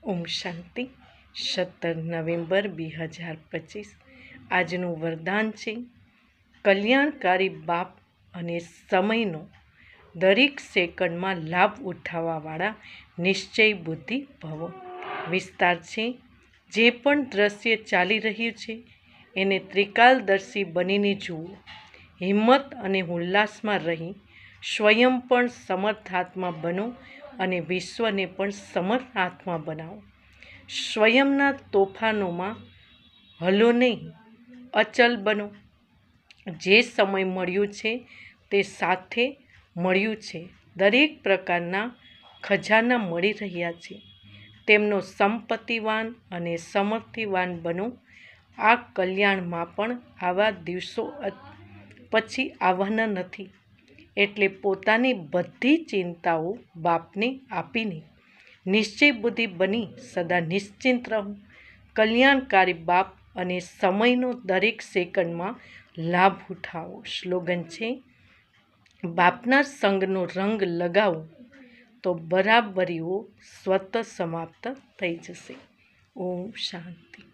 ओम शांति 17 नवेम्बर 2025 આજનું વરદાન છે કલ્યાણકારી બાપ અને સમયનો દરેક સેકન્ડમાં લાભ ઉઠાવવાવાળા નિશ્ચય બુદ્ધિ ભવો। વિસ્તાર છે જે પણ દ્રશ્ય ચાલી રહ્યું છે એને ત્રિકાલદર્શી બનીને જુઓ। હિંમત અને ઉલ્લાસમાં રહી સ્વયં પણ સમર્થાત્મા બનો અને વિશ્વને પણ સમર્થાત્મા બનાવો। સ્વયંના તોફાનોમાં હલો નહીં, અચલ બનો। જે સમય મળ્યું છે તે સાથે મળ્યું છે। દરેક પ્રકારના ખજાના મળી રહ્યા છે, તેમનો સંપત્તિવાન અને સમૃદ્ધિવાન બનો। આ કલ્યાણમાં પણ આવા દિવસો પછી આવવાના નથી, એટલે પોતાની બધી ચિંતાઓ બાપને આપીને નિશ્ચય બુદ્ધિ બની સદા નિશ્ચિંત રહો। કલ્યાણકારી બાપ અને સમયનો દરેક સેકન્ડમાં લાભ ઉઠાવો। સ્લોગન છે બાપના સંગનો રંગ લગાવો તો બરાબરીઓ સ્વતઃ સમાપ્ત થઈ જશે। ઓમ શાંતિ।